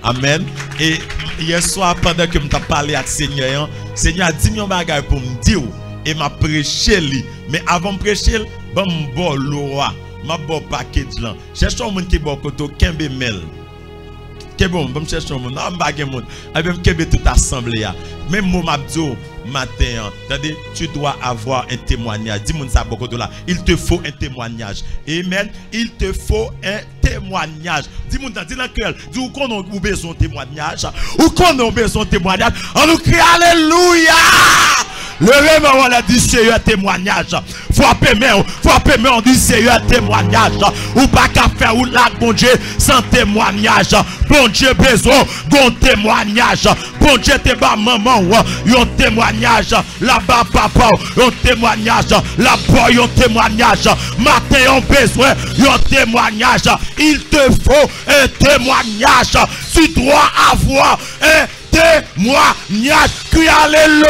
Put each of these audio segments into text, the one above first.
Amen. Et hier soir, pendant que je parlé avec le Seigneur, le Seigneur a dit mon bagage pour me dire et m'a prêché lui. Mais avant de prêcher, je me bon loi, je bon paquet de gens. Cherche un monde qui bon koto kembe mel. Que bon, je cherche un monde, non bagage monde. Avec kembe toute assemblée. Même moi m'abdo matin, attendez, tu dois avoir un témoignage. Dis-moi ça beaucoup de là. Il te faut un témoignage. Amen. Il te faut un témoignage. Dis-moi dans le cœur, dis-nous qu'on a besoin de témoignage. Ou qu'on a besoin de témoignage. On nous crie alléluia. Le réveil, on a dit Seigneur témoignage. Frappez main, on dit Seigneur témoignage. Ou pas qu'à faire ou là, bon Dieu, sans témoignage. Bon Dieu, besoin d'un témoignage. Bon Dieu, t'es bas maman, un témoignage. Là-bas, papa, un témoignage. Là-bas, un témoignage. Matin, on besoin d'un témoignage. Il te faut un témoignage. Tu dois avoir un témoignage. Crie alléluia.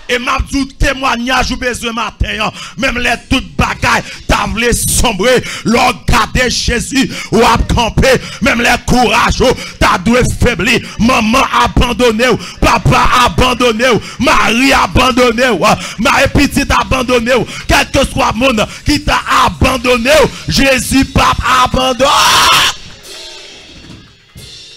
Et m'a dit témoignage ou besoin matin. Même les toutes bagailles, t'as voulu sombrer. Regarder Jésus ou a campé. Même les courage, t'as dû faiblir. Maman abandonné, papa abandonné, Marie abandonné, Marie petite abandonné. Quel que soit le monde qui t'a abandonné, Jésus pape abandonné.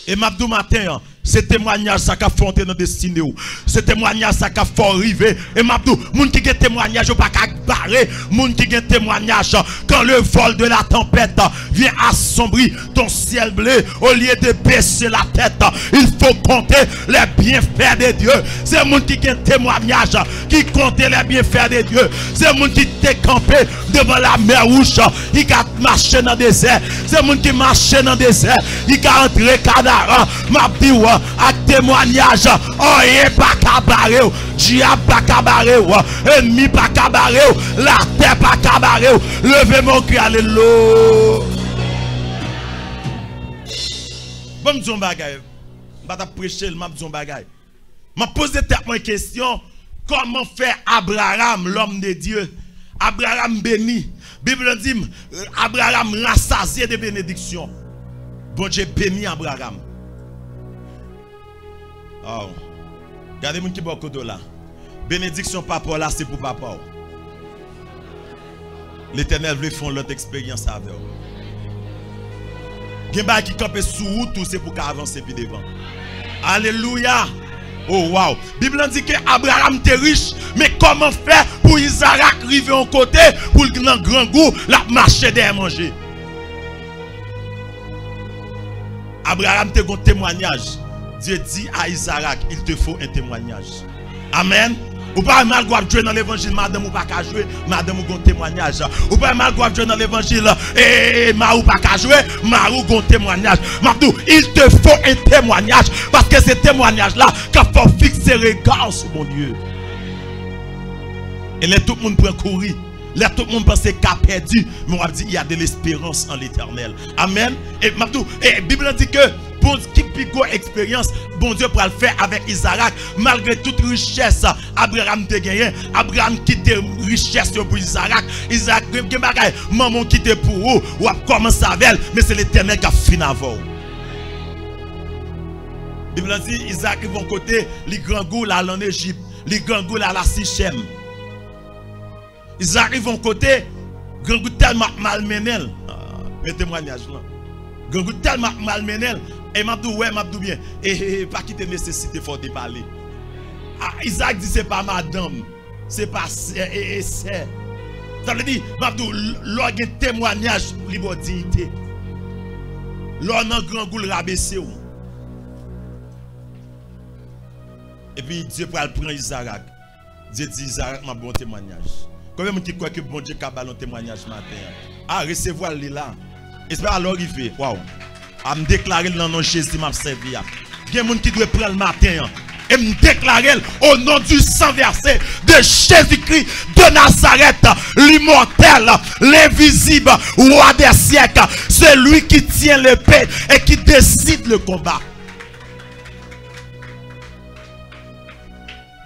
Et m'a dit matin. Ce témoignage ça qu'a fonté dans destinée ou ce témoignage ça qu'a fait arriver et m'a dit moun qui gen témoignage pas qu'à barrer moun qui gen témoignage quand le vol de la tempête vient assombrir ton ciel bleu au lieu de baisser la tête il faut compter les bienfaits de Dieu. C'est moun qui gen témoignage qui compte les bienfaits de Dieu. C'est moun qui t'est campé devant la mer rouge il a marché dans le désert. C'est moun qui marche dans le désert il a entré Canaan m'a dit avec témoignage, oh yé pas cabaré, diable pas cabaré, ennemi pas cabaré, la terre pas cabaré, levez mon cri, alléluia. Bon, m'don bagay, m'ta prêcher, m'don bagay. M'a posé tellement une question, comment faire Abraham, l'homme de Dieu, Abraham béni, Bible dit, Abraham rassasié de bénédictions. Bon Dieu béni Abraham. Oh. Regardez mon qui beaucoup de là. Bénédiction papa là c'est pour papa. L'Éternel veut faire l'autre expérience avec vous. Genba qui campe sous route tout c'est pour qu'avancer puis devant. Alléluia. Oh wow. Bible dit que Abraham était riche, mais comment faire pour Isaac arriver en côté pour le grand goût la marcher derrière manger. Abraham te un témoignage. Dieu dit à Isaac, il te faut un témoignage. Amen. Ou pas mal jouer dans l'évangile, madame ou pas qu'à jouer, madame ou un témoignage. Ou pas mal jouer dans l'évangile, et ou pas qu'à jouer, marou un témoignage. Mabdou, il te faut un témoignage, parce que ce témoignage-là, qu'il faut fixer regard sur mon Dieu. Et là, tout le monde peut courir. Là, tout le monde pense qu'il a perdu, mais on va dire qu'il y a de l'espérance en l'Éternel. Amen. Et Mabdou, et la Bible dit que pour qui pico expérience, bon Dieu pour le faire avec Isaac, malgré toute richesse, Abraham te gagné, Abraham quitte richesse pour Isaac, Isaac maman quitte pour vous, ou a commencé avec elle, mais c'est l'Éternel qui a fini avant. La Bible dit Isaac vont côté, les grands goûts là en Égypte, les grands goûts là la Sichem. Isaac vont côté, grand goût tellement malmené, le témoignage là. Grand goût tellement malmené. Et m'abdou ouais m'abdou bien et pas quitter nécessité faut de parler. Isaac dit c'est pas madame, c'est pas c'est. Ça veut dire m'abdou l'or un témoignage libre dignité. L'or nan grand goût rabaisser. Et puis Dieu pour prendre Isaac. Dieu dit Isaac m'a bon témoignage. Combien de gens qui croient que bon Dieu a un témoignage matin? Ah recevoir les là. Espère alors arriver. Waouh. À me déclarer dans le nom de Jésus m'a servi. Il y a des gens qui doivent prendre le matin et me déclarer au nom du sang versé de Jésus-Christ de Nazareth, l'immortel, l'invisible, roi des siècles, celui qui tient l'épée et qui décide le combat.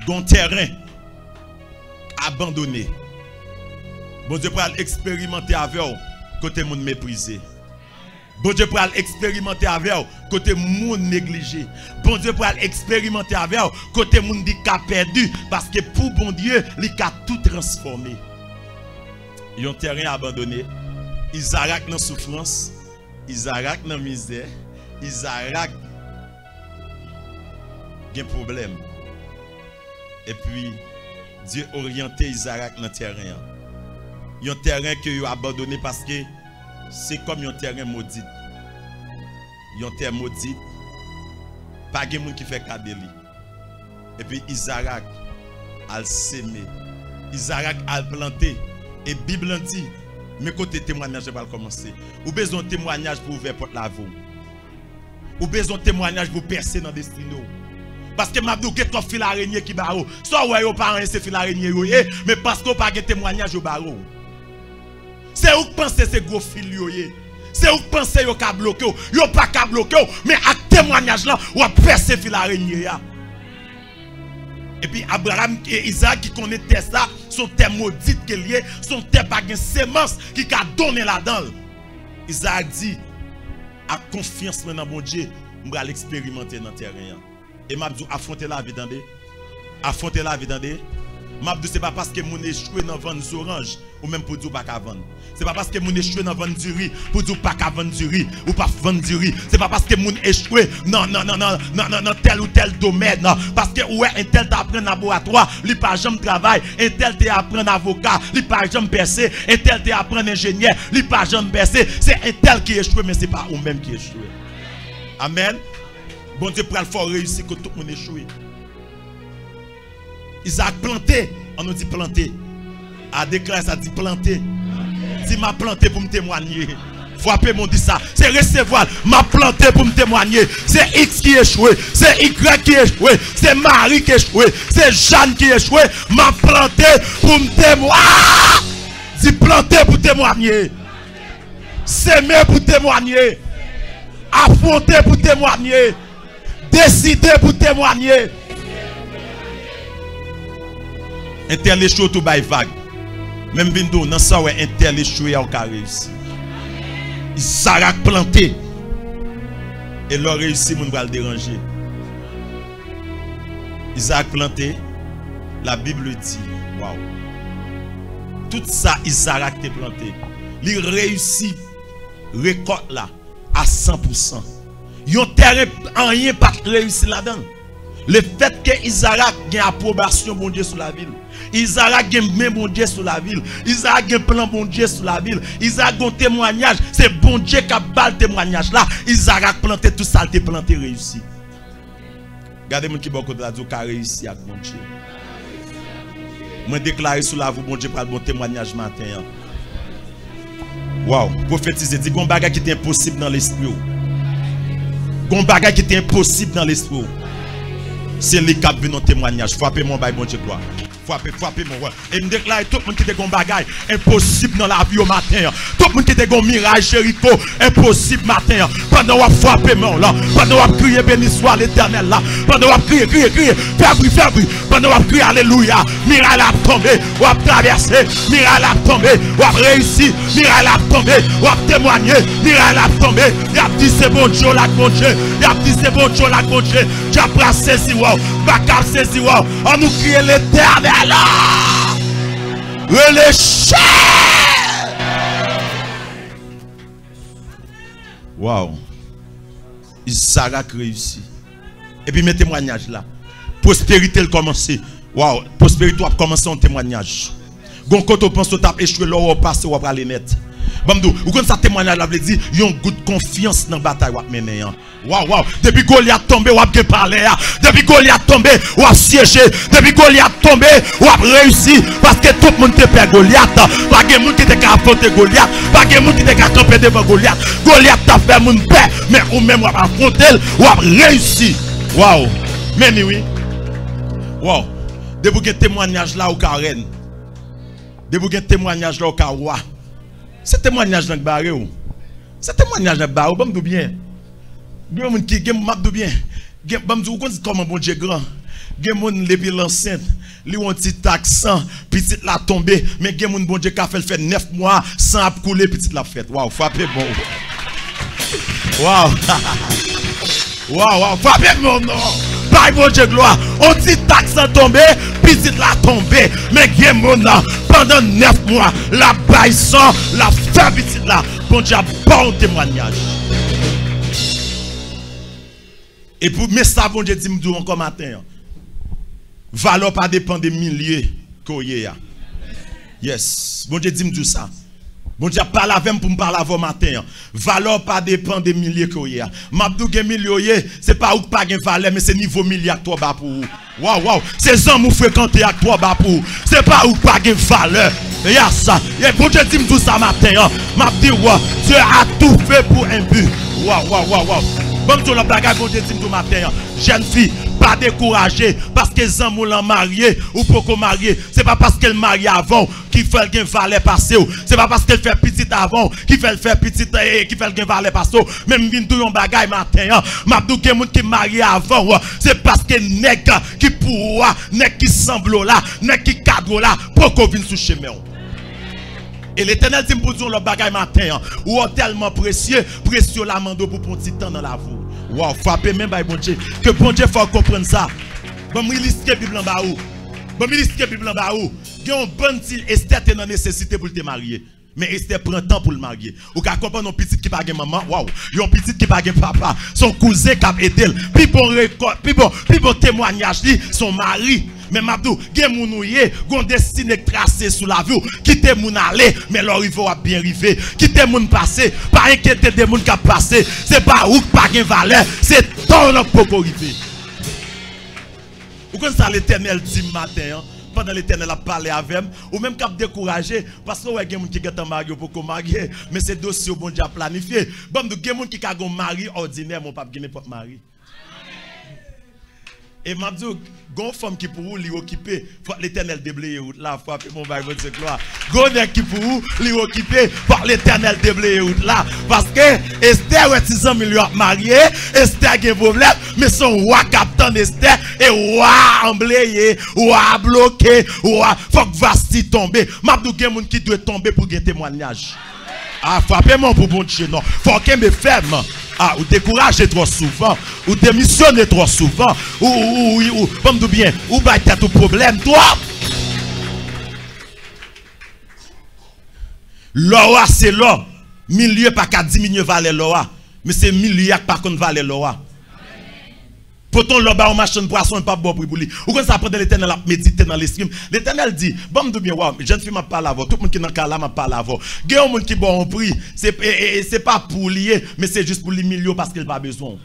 Gon terrain abandonné. Bon Dieu pour expérimenter avec vous côté monde méprisé. Bon Dieu pour expérimenter avec vous côté monde négligé. Bon Dieu pour expérimenter avec vous côté monde dit qu'a perdu parce que pour bon Dieu, il a tout transformé. Ils ont terrain abandonné. Isaac dans souffrance, Isaac dans misère, Isaac a problème. Et puis Dieu orienté Isaac dans le terrain. Il y a un terrain que vous abandonné parce que c'est comme un terrain maudit. Il y a un terrain maudit. Pas de monde qui fait cadeau. Et puis Isaac a semé. Isaac a planté. Et la Bible dit, mais côté témoignage va commencer. Ou besoin de témoignage pour ouvrir porte la voie. Ou besoin de témoignage pour percer dans le destin. Parce que m'a dit que tu fil araignée qui barreau. Soit ouais aux parents c'est fil araignée mais parce qu'on pas de témoignage au barreau. C'est où penser ces gros fil yoyé. C'est où penser yo ka bloqué yo pas ka bloqué mais avec témoignage là ou percer fil araignée ya. Et puis Abraham et Isaac qui connaissaient ça, sont terres maudites qui liées, sont terres pas de sémence qui a donné là-dedans. Isaac dit, à confiance dans mon Dieu, je vais l'expérimenter dans le terrain. Et m'a dit, affronter la vie dans des. Affronter la vie dans des. M'a dit, ce n'est pas parce que mon échoué dans vendre des oranges, ou même pour dire pas qu'à vendre. Ce n'est pas parce que mon échoué dans vendre du riz, pour dire pas qu'à vendre du riz, ou pas vendre du riz. Ce n'est pas parce que mon échoué non, tel ou tel domaine. Non. Parce que ouais, un tel t'apprend en laboratoire, il pas jamais travail. Un tel t'apprend avocat, il pas jamais percé. Un tel t'apprend ingénieur, il pas jamais percé. C'est un tel qui échoué, mais ce n'est pas ou même qui échoué. Amen. Bon Dieu pour le faire réussir que tout le monde échoué. Isaac planté, on nous dit planté. A déclaré ça dit planté. Si m'a planté pour me témoigner. Frappez mon dit ça. C'est recevoir. M'a planté pour me témoigner. C'est X qui échoué. C'est Y qui échoué. C'est Marie qui échoué. C'est Jeanne qui échoué. M'a planté pour me témoigner. Dis planté pour témoigner. S'aimer pour témoigner. Affronter pour témoigner. Décider pour témoigner. Intel échoué tout by vague. Même bindo, dans ça ouais Intel échoué au carré ici. Isaac planté. Et leur réussi mon va le déranger. Isaac planté. La Bible dit, waouh. Tout ça Isaac t'est planté. Il réussit récolte là à 100%. Yon terrain en rien pas réussi là-dedans. Le fait que Isaac a une approbation bon Dieu sur la ville. Isaac a un bon Dieu sur la ville. Isaac a un plan bon Dieu sur la ville. Isaac a un témoignage. C'est bon Dieu qui a bal le témoignage là. Isaac a planté tout ça, il a planté réussi. Regardez-moi qui beaucoup de la qui a réussi avec bon Dieu. Je déclare sur la vous bon Dieu pour le bon témoignage matin. Wow, prophétiser, dit qu'on bagage qui est impossible dans l'esprit. Qu'on bagage qui est impossible dans l'esprit. C'est les cap de nos témoignages. Frappez mon bail, bon Dieu, gloire. Frappez mon roi. Et me déclare tout le monde qui est un bagage impossible dans la vie au matin. Tout le monde qui est un mirage, Jéricho, impossible matin. Pendant qu'on frappe mon là, pendant qu'on crie béni soit l'Éternel là, pendant qu'on crie, faire bruit. Pendant qu'on crie alléluia, miracle a tombé, on a traversé, miracle a tombé, on a réussi, miracle a tombé, on a témoigné, miracle a tombé. Il a dit c'est bon Dieu là, bon Dieu. Il a dit c'est bon Dieu là, bon Dieu. Tu as placé si wow, backup saisi wow. On nous crie l'Éternel. Alors, relâchez. Wow. Isaac a réussi. Et puis mes témoignages là. Prospérité a commencé. Wow. Prospérité a commencé en témoignage. Gon quand on pense que tu as échoué, là on passe, on va aller net. Bamdou, vous connaissez ça témoignage là, veut dire, yon goût de confiance dans la bataille ou mener. Waouh. Depuis Goliath tombé, ou a bien parlé. Depuis Goliath tombé, ou a siégé. Depuis Goliath tombé, ou a réussi. Parce que tout le monde te perd Goliath. Pas de monde qui te affronter Goliath. Pas de monde qui te camper devant Goliath. Goliath t'a fait mon père, mais ou même ou a affronter, ou a réussi. Waouh. Mais oui. Waouh. Depuis que témoignage là au carène. Depuis que témoignage là au carroi. Ce témoignage là barré ou. Ce témoignage là barré, bon bien. Bien qui m'a bien. Bam vous connaissez comment bon Dieu grand. gen moun depuis l'enceinte, li ont petit accent, petite la tombé, mais gen moun bon Dieu ka fait 9 mois sans ap couler petite la fête. Waouh, frappez bon. Waouh. Waouh, frappez mon nom. Par bon Dieu gloire, on petit accent tombé, petite la tombé, mais gen moun là pendant 9 mois, la baille sans la fait petite là. Bon Dieu a bon témoignage. Et pour mais ça bon Dieu dit m'dou encore matin. Valeur pas dépend des milliers qu'on y a. Yes, bon Dieu dit m'dou ça. Bon Dieu parle avec pour me parler avant matin. Valeur pas dépend des milliers qu'on y a. M'abdou gen milliers, c'est pas ou pas gen valeur mais c'est niveau milliard toi bas pour. Waouh, c'est hommes ou fréquenter avec toi bas pour. C'est pas ou pas gen valeur. Et a ça. Et bon Dieu dit m'dou ça matin. M'abdou Dieu a tout fait pour un but. Waouh. Bon Dieu la blague bon Dieu dit m'dou matin. Jeune fille, pas découragée parce que les hommes l'ont marié ou pourquoi marié. C'est pas parce qu'elle marie avant qui fait qu'un valet passer. C'est pas parce qu'elle fait petite avant qui fait faire petite qui fait qu'un valet passer. Même vinn tout yon bagay matin. M'abdou gen moun qui marié avant. C'est parce que nèg qui pour nèg qui semble là, nèg qui cadre là pourquoi vinn sous chemin. Et l'Éternel dit pour dire le bagay matin, ou tellement précieux la mando pour un petit temps dans la vie. Wow, frappez même by bon Dieu. Que bon Dieu faut comprendre ça. Bon, il liste la Bible en bas ou. Bon, il liste la Bible en bas ou. Il y a un bon petit Esther est dans nécessité pour te marier. Mais Esther prend temps pour le marier. Ou ka comprendre un petit qui pas de maman, waouh, un petit qui pas de papa, son cousin qui a aidé. Puis bon témoignage son mari. Mais Mabdou, gen moun ouye, gon destiné tracé sous la vie. Quitte moun aller, mais leur rive va bien river. Quitte moun passer, pas inquiéter des moun qui a passé. C'est pas ou pas gen valeur, c'est ton pour river. Ou comme ça l'Éternel dit matin, pendant l'Éternel a parlé avec moi, ou même cap découragé parce que ouais gen moun qui gèt marié pour qu'on marier, mais c'est dossier bon Dieu a planifié. Bon gen moun qui ka gon mari ordinaire, mon papa gen n'importe mari. Et m'a dit, gon femme qui pour vous li occuper, faut l'Éternel déblayer route là, faut appeler mon bail de gloire. Gon qui pour vous li occuper, faut l'Éternel déblayer route là, parce que Esther ouais 600 millions marié, Esther gen problème, mais son roi captain Esther et roi emblayé, roi bloqué, roi faut que vasti tomber. M'a dit gen moun qui doit tomber pour gen témoignage. Ah, frappez moi pour bon Dieu, non. Faut qu'elle me ferme. Ah, ou découragez trop souvent, ou démissionnez trop souvent, ou comme tout bien, ou bah t'as tout problème, toi. L'oa c'est l'or. Milieu pas qu'à diminuer valeur l'oa, mais c'est milieu par contre valeur l'oa. Pourtant, le bas en machine poisson n'est pas bon pour lui. Ou quand ça prend de l'Éternel à méditer dans l'esprit. L'Éternel dit, bon, de bien, wow, jeune fille m'a parlé avant, tout le monde qui est dans le cas là m'a parlé avant. Il y a un monde qui bon en prix, c'est pas pour lier, mais c'est juste pour les millions parce qu'il n'a pas besoin.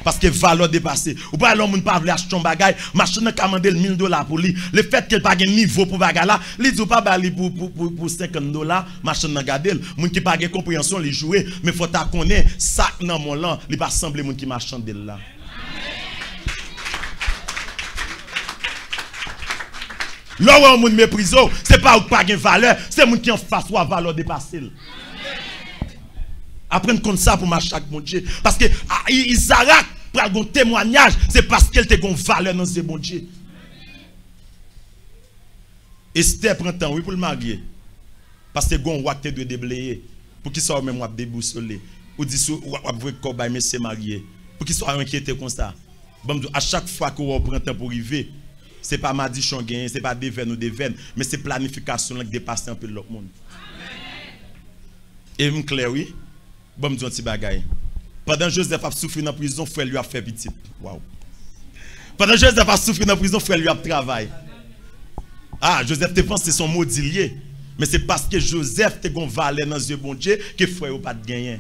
Parce que valeur dépassée. Ou pas l'homme pas veut acheter un bagage, machine a commandé $1000 pour lui. Le fait qu'il pas de niveau pour bagage là, il dit pas bali pour $50, machine n'a gardé. Moun qui pas de compréhension, les jouer, mais faut ta connaître ça dans mon lan, il pas sembler moun qui marchande là. Là où on moun méprise, c'est pas ou pas de valeur, c'est moun qui en face ou à valeur dépassée. Apprendre comme ça pour marcher avec mon Dieu. Parce que Isaac, pour un témoignage, c'est parce qu'elle te gon valeur dans ce bon Dieu. Esther prend temps, oui, pour le marier. Parce que gon roi te doit déblayer. Pour qu'il soit même déboussolé. Ou dit ou vrai cobaye mais c'est marié. Pour qu'il soit inquiété comme ça. Bon, à chaque fois qu'on prend temps pour arriver, c'est pas madichon gain, c'est pas des veines ou des veines, mais c'est planification qui dépasse un peu l'autre monde. Et me clair oui. Bon, me dit un petit bagaille. Pendant Joseph a souffert dans la prison, frère lui a fait petit. Waouh. Pendant Joseph a souffert dans la prison, frère lui a travaillé. Ah, Joseph te pense que c'est son maudilier. Mais c'est parce que Joseph te gon valeur dans les yeux bon Dieu que frère ou pas de gagner.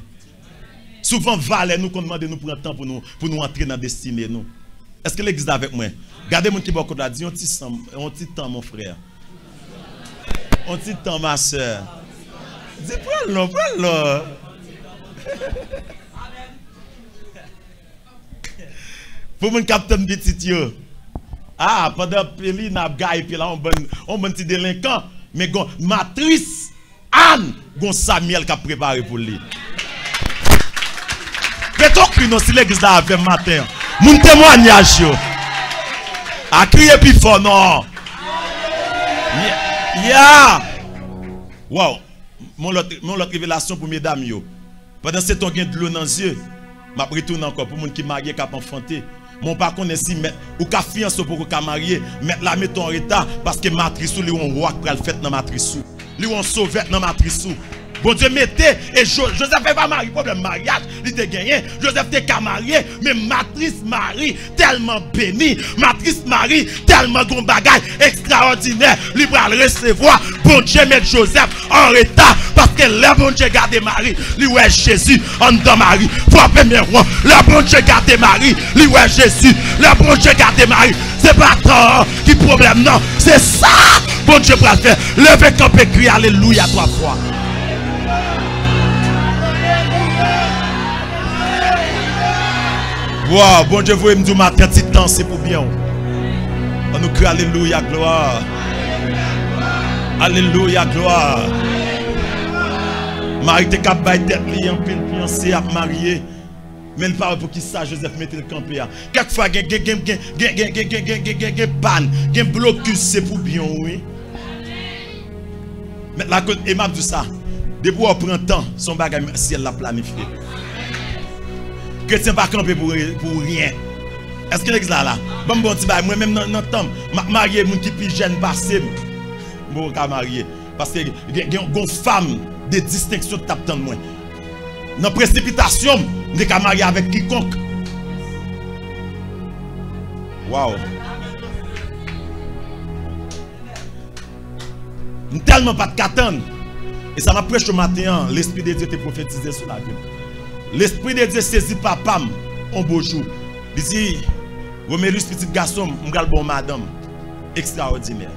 Souvent valeur nous qu'on demande nous prendre temps pour nous entrer dans la destinée nous. Est-ce que l'église est avec moi? Regardez mon qui beaucoup là dit on petit temps mon frère. On petit temps ma soeur. Dis prends-le. Pour mon capitaine petit yo. Ah, pendant Péli n'a gagne puis là on bon petit délinquant mais gon matrice Anne gon Samuel qui a préparé pour lui. Mais donc puis non si l'église là avec matin. Mon témoignage yo. À crier plus fort, non. Yeah. Wow. Mon autre révélation pour mesdames, yo. Pendant ce temps, il y a de l'eau dans les yeux. Je vais retourner encore pour les gens qui sont mariés, qui sont enfantés. Mon par contre, si ou ka fiancé pour ka marier, mettre la mettre en état parce que matrice ou li on roi qui le fait dans matrice ou. Li on sauvette dans matrice ou. Bon Dieu mettez et Joseph n'est pas marié, problème mariage, il était gagné. Joseph était qu'à marier, mais matrice Marie tellement bénie, matrice Marie tellement gon bagay extraordinaire, il va le recevoir. Bon Dieu met Joseph en état parce que le bon Dieu garde Marie, lui ouais Jésus en dans Marie. Faut premier roi, le bon Dieu garde Marie, lui ouais Jésus, le bon Dieu garde Marie. C'est pas tant qui problème non, c'est ça. Bon Dieu pour le faire. Levez camper crier alléluia 3 fois. Wow, bon Dieu, vous me dire matin, petit temps, c'est pour bien. On nous crie alléluia, gloire. Alléluia, gloire. Marie te cap bay tête li en pile fiancé à marier. Mais il parle pour qui ça Joseph mette le campé. Quelquefois gen panne, gen blocus c'est pour bien oui. Mais la côte et m'a dit ça. Depuis on prend temps, son bagage ciel l'a planifié. Chrétien pas camper pour rien. Est-ce que l'ex là bon petit bail moi même dans temps marié moun qui plus jeune passé bon ka marié parce que gon femme de distinction tape tant moi. Dans précipitation, ne ka marié avec quiconque. Wow. Tellement pas de qu'attendre. Et ça m'a prêché ce matin, l'Esprit de Dieu te prophétisé sur la vie. L'Esprit de Dieu saisit papa un beau jour. Il dit, Romélus, petit garçon, je vais bon madame. Extraordinaire.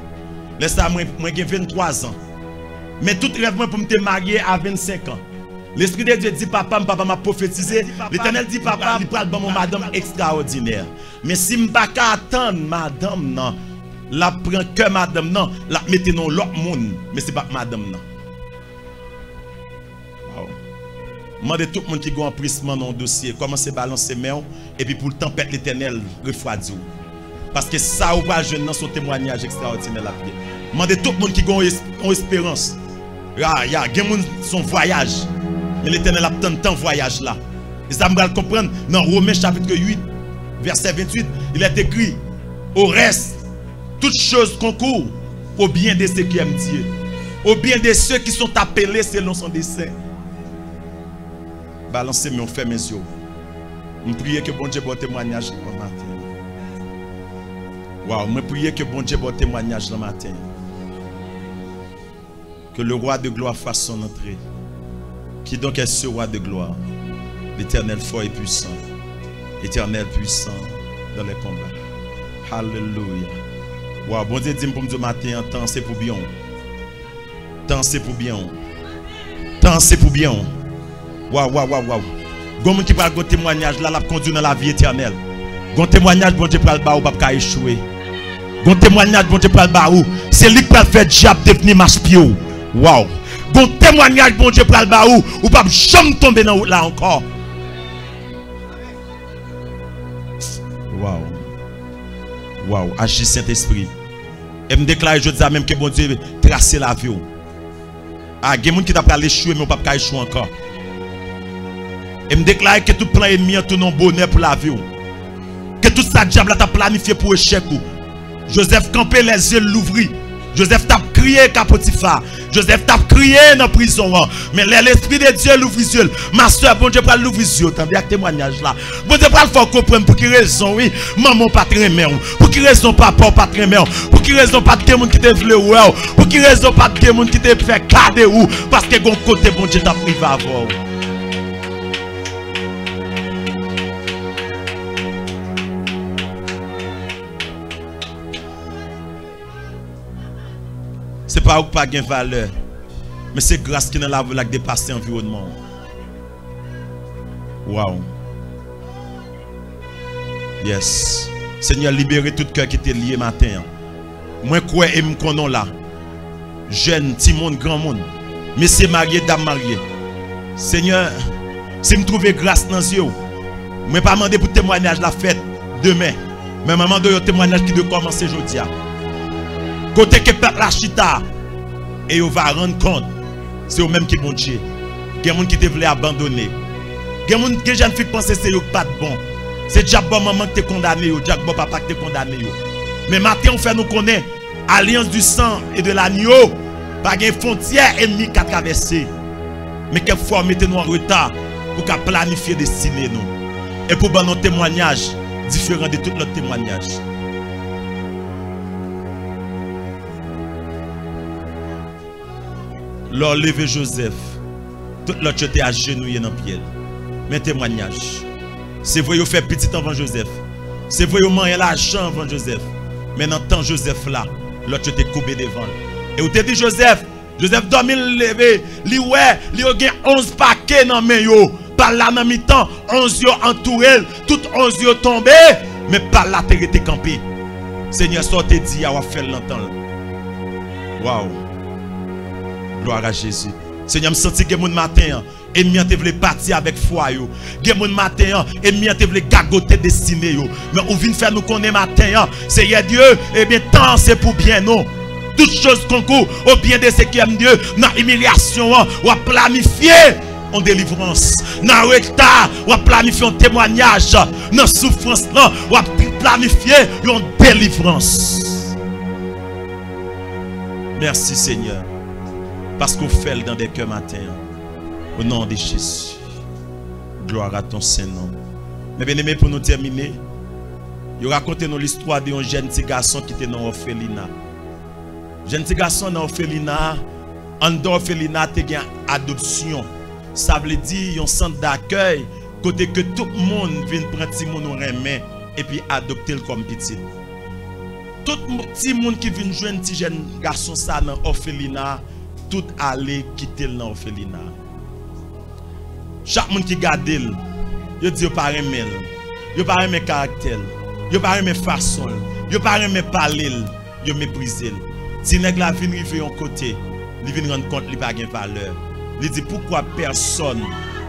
Laisse ça, moi j'ai 23 ans. Mais tout rêve pour me marier à 25 ans. L'Esprit de Dieu dit, papa m'a prophétisé. L'Éternel dit, papa, il parle bon madame extraordinaire. Mais si je ne peux pas attendre madame, non, la prend que madame, non, la mettez dans l'autre monde. Mais ce n'est pas madame, non. Demandez tout le monde qui a un prissement dans le dossier, commencez à balancer main et puis pour le tempête l'éternel refroidir. Parce que ça ou pas jeune dans son témoignage extraordinaire la prière. Demandez tout le monde qui a une espérance. Il y a son voyage. Mais l'éternel a tant de temps voyage là. Et ça me va le comprendre dans Romains chapitre 8, verset 28, il est écrit au reste, toutes choses concourent au bien de ceux qui aiment Dieu, au bien de ceux qui sont appelés selon son dessein. Balancez, mais on fait mes yeux. Je prie que bon Dieu ait témoignage le matin. Wow, je prie que bon Dieu ait témoignage le matin. Que le roi de gloire fasse son entrée. Qui donc est ce roi de gloire? L'Éternel fort et puissant. Éternel puissant dans les combats. Alléluia. Wow, bon Dieu dit pour me dire matin, temps c'est pour bien. Temps c'est pour bien. Temps c'est pour bien. Waouh. Gon qui parle de témoignage là, la conduit dans la vie éternelle. Gon témoignage bon Dieu parle ba ou pas échouer. Gon témoignage bon Dieu parle ba ou, c'est lui qui va faire diable devenir maspio. Waouh. Gon témoignage bon Dieu parle ba ou pas jamais tomber dans là encore. Waouh. Agis Saint-Esprit. Et me déclare je dis même que bon Dieu tracer la vie. Ah, il y a des gens qui t'a pas échouer mais on pas échouer encore. Et me déclare que tout plan ennemi a tout non bonheur pour la vie. Que tout ça diable t'a planifié pour échec. Joseph campé les yeux l'ouvrit. Joseph t'a crié qu'à Potiphar. Joseph t'a crié dans la prison. Mais l'esprit de Dieu l'ouvre les yeux. Ma soeur, bon Dieu, pas l'ouvrir les yeux. T'as bien témoignage là. Bon Dieu, pas le faire comprendre pour quelle raison, oui. Maman, pas très mère. Pour quelle raison, papa, pas très mère. Pour quelle raison, pas de quelqu'un qui te voulait ou. Pour quelle raison, pas de quelqu'un qui te fait cadeau ou. Parce que bon côté, bon Dieu, t'a privé avant. C'est pas ou pas gain valeur, mais c'est grâce qui dans la vie qui dépasse l'environnement. Wow. Yes. Seigneur, libérez tout cœur qui était lié matin. Moi, quoi et me connais là. Jeune, petit monde, grand monde. Messieurs mariés, dames mariées. Seigneur, si me trouver grâce dans les yeux, je ne vais pas demander pour témoignage la fête demain. Mais maman de un témoignage qui doit commencer aujourd'hui. Côté que peuple la chita et on va rendre compte c'est eux même qui bon Dieu. Il y a des gens qui te abandonner. Il y a des gens qui jeunes filles pensent que c'est pas bon. C'est déjà bon maman qui te condamné, déjà bon papa qui te condamné. Mais maintenant on fait nous connaître alliance du sang et de l'agneau, pas de frontière ennemie qu'à traverser. Mais quelquefois mettez-nous en retard pour qu'à planifier destinée nous. Et pour nos témoignages différents de tous nos témoignages. Lors levé Joseph, tout l'autre était agenouillé dans le pied. Mais témoignage. C'est vrai, vous fait petit avant Joseph. C'est vrai, vous mangez l'argent avant Joseph. Mais dans le temps Joseph là, l'autre était coupé devant. Et vous te dit Joseph dormi levé, li ouais, li a 11 paquets dans main yo. Par là dans mi-temps, 11 yo entouré, tout 11 yo tombé, mais par là t'es été campé. Seigneur, ça te dit, à faire l'entendre. Waouh. Gloire à Jésus. Seigneur, me senti que mon matin, ennemi te voulait partir avec foi yo. Que mon matin, ennemi te voulait gagoter destiné yo. Mais ou vient faire nous connaître matin, Seigneur Dieu, eh bien tant c'est pour bien non. Toutes choses concourent au bien de ceux qui aiment Dieu. Dans l'humiliation, ou à planifier en délivrance. Dans le retard, ou à planifier un témoignage. Dans la souffrance, ou à planifier une délivrance. Merci Seigneur. Parce qu'on fait dans des cœurs matin. Au nom de Jésus. Gloire à ton Saint-Nom. Mais bien aimé, pour nous terminer, il raconte nous l'histoire d'un jeune petit garçon qui était dans l'orphelinat. Jeune petit garçon dans l'orphelinat, en dehors l'orphelinat, il y a une adoption. Ça veut dire un centre d'accueil, côté que tout le monde vient prendre petit monde et puis adopter comme petit. Tout petit monde qui vient jouer un petit jeune garçon ça dans l'orphelinat, tout aller quitter l'orphelinat. Chaque monde qui garde il, il dit pas aimer, il pas aimer caractère, il pas aimer façon, il pas aimer parler, il mépriser. Si nèg la vinn rive un côté, il vient rendre compte qu'il pas de valeur. Il dit pourquoi personne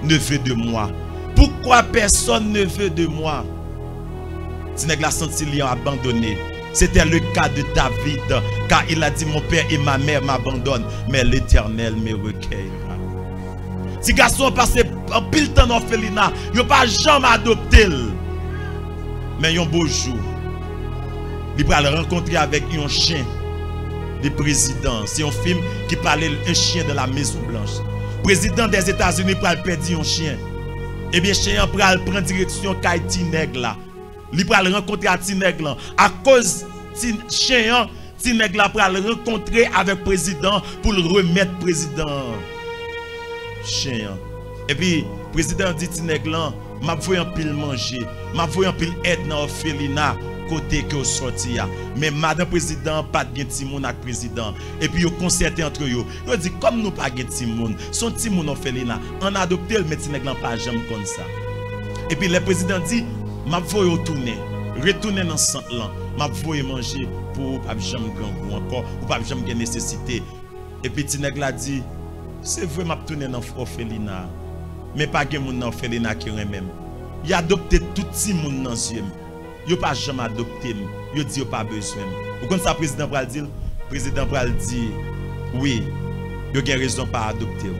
ne veut de moi? Pourquoi personne ne veut de moi? Si nèg la senti li abandonné. C'était le cas de David, car il a dit mon père et ma mère m'abandonnent, mais l'Éternel me recueillera. Si garçon passé un pile temps dans l'orphelinat, il n'a pas jamais adopté. Mais un beau jour, il va le rencontrer avec un chien de président. C'est un film qui parlait un chien de la Maison Blanche. Président des États-Unis pour perdre un chien. Eh bien, le chien prend direction Kaiti Nègla. Il va le rencontrer à Tinegla. À cause de chien, Tinegla va le rencontrer avec le président pour le remettre président. Chien. Et puis, le président dit Tinegla, m'a voyé un pile manger, m'a voyé un pile aide dans l'orphelinat côté que sorti. Mais madame président pas de timoun avec président. Et puis ils concerté entre eux. Ils dit comme nous pas de timoun, son timoun orphelinat, on adopté le Tinegla pas jamais comme ça. Et puis le président dit m'a voyé retourner dans ce centre là, m'a voyé manger pour pas jamais grand encore ou pas jamais nécessité. Et puis Tinegla dit c'est vrai m'a tourner dans l'orphelinat. Mais pas de moun dans l'orphelinat qui même. Il a adopté tout petit monde dans yeux. Il pas jamais adopté. Il dit il pas besoin. Vous connaissez ça président pral dire? Président pral dire oui, il a raison pas adopter.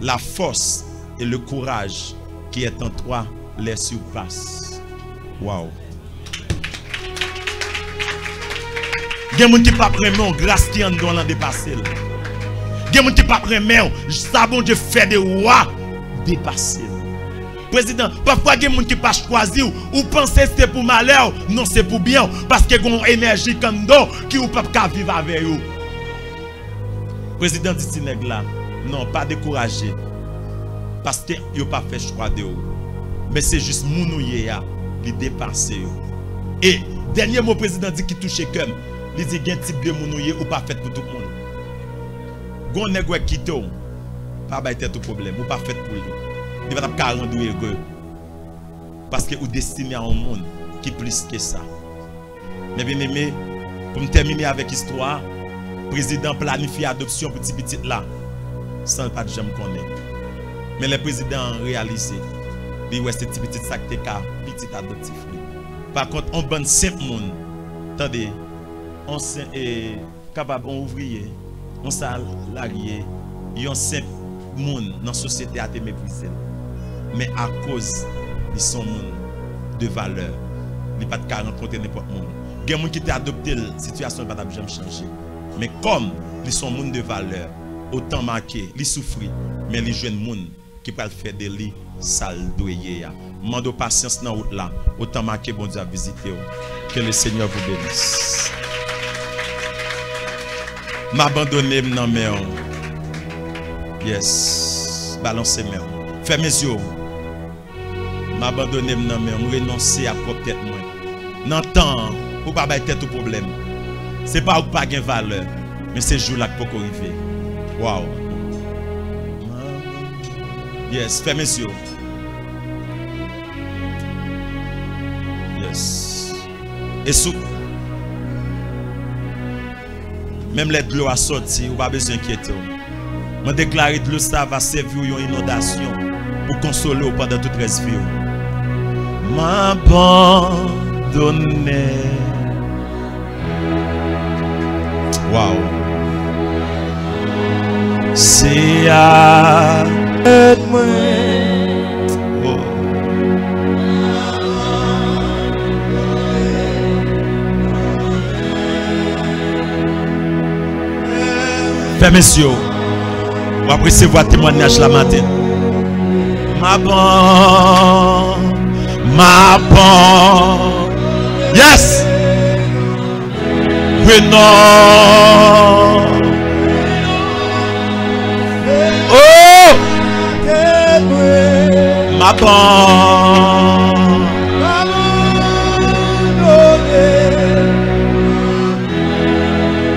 La force et le courage qui est en toi les surpasse. Waouh. Il y a des gens qui ne pas vraiment grâce qui en dans l'an dépassé. Il y a des gens qui ne pas vraiment ça bon Dieu fait des rois dépasser. Président, parfois il y a des gens qui ne pas choisi ou penser que c'est pour malheur, non c'est pour bien parce que une énergie comme don qui ou pas vivre avec vous. Président dit Tinegla, non pas décourager parce que il pas fait choix de vous. Mais c'est juste mounouye ya, li dépasser. Et dernier mot président dit qui touche comme, il dit qu'il y a un type de mounouye ou pas fait pour tout le monde. Gon nèg qui to, pas ba tête tout problème, ou pas fait pour lui. Il va pas rendre heureux. Parce que vous destinez à un monde qui est plus que ça. Mais bien aimé, pour me terminer avec l'histoire, le président planifie l'adoption pour petit là, sans pas de jamais connaître. Mais le président a réalisé, il ouais c'est petit ça qui est petit adoptif. Par contre, on bonne simple monde. Attendez, on est capable, on ouvrier, on salarié, on simple monde dans la société à te mépriser. Mais à cause de son monde de valeur, il n'y a pas de rencontrer n'importe qui. Il y a des gens qui ont adopté la situation ne va jamais changer. Mais comme ils sont monde de valeur, autant marqué, ils souffrent, mais les jeunes gens qui peuvent faire des lits sales doyer. Mando patience dans route là, autant marqué bon Dieu à visiter. Que le Seigneur vous bénisse. M'abandonner dans mes mains. Yes. Balancer mes mains. Fermez mes yeux. M'abandonner dans mes mains. Renoncer à propre tête moi. Dans le temps, pour pas battre tête au problème. C'est pas pour pas gain valeur, mais c'est jour là que pour arriver. Wow. Yes, fermez mes yeux. Yes. Et sous même les de l'eau a sorti, vous pas besoin d'inquiéter. Je déclare que l'eau ça va servir une inondation pour consoler pendant toute la vie. M'abandonner. Wow. C'est à moi. Frères, messieurs, on va recevoir témoignage la matin. Ma bonne, yes, oui, non, oh, ma bonne,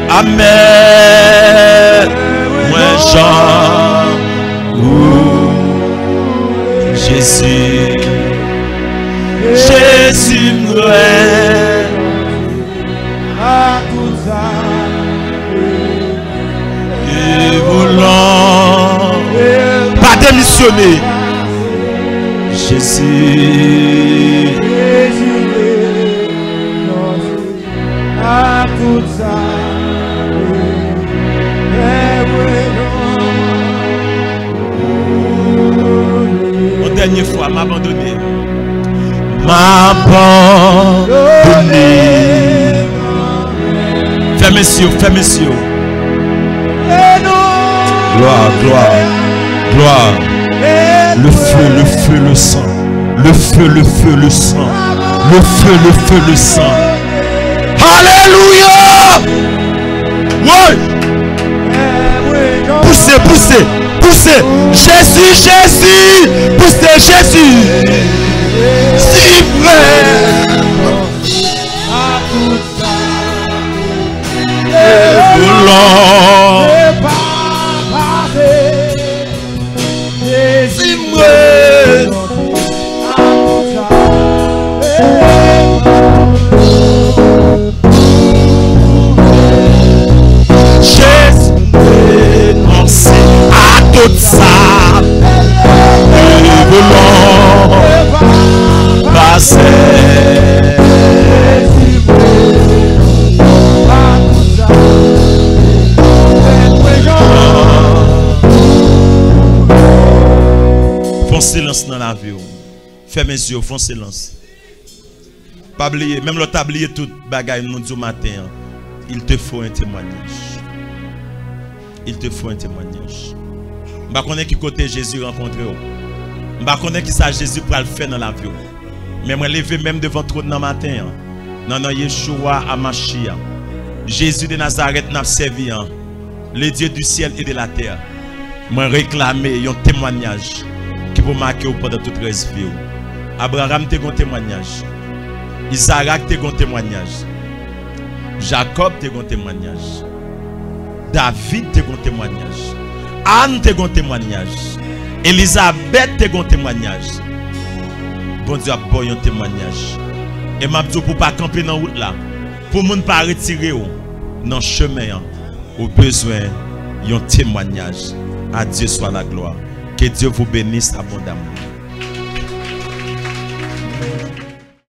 amen. Moi Jean, Jésus, Jésus m'aide à tout ça. Et voulons pas démissionner. Jésus, à tout ça. Dernière fois, m'abandonner. M'abandonner. Fermez les yeux, fermez les yeux. Gloire, gloire, gloire. Le feu, le feu, le sang. Le feu, le feu, le sang. Le feu, le feu, le sang. Alléluia. Ouais. Poussez, poussez. Poussez, Jésus, Jésus, poussez Jésus, si près, et voulons, si près, Jésus, pensez à tout ça, nous voulons passer. Font silence dans la vie. Fermez les yeux, font silence. Pas oublier, même le tablier tout bagaille nous dit matin, il te faut un témoignage. Il te faut un témoignage. Je ne sais pas qui côté Jésus rencontré. Je ne sais pas qui ça Jésus pour le faire dans la vie. Mais je me lever même devant trône dans le matin. Dans Yeshua Amashia. Jésus de Nazareth n'a servi. Le Dieu du ciel et de la terre. Je réclamer un témoignage qui peut marquer pendant toute la vie. Abraham te un témoignage. Isaac te un témoignage. Jacob te un témoignage. David te un témoignage. Anne te un témoignage. Elisabeth te un témoignage. Bon Dieu a bon un témoignage. Et m'a dit pour pas camper dans la route là. Pour ne pas retirer dans le chemin. Au besoin d'un témoignage. À Dieu soit la gloire. Que Dieu vous bénisse abondamment.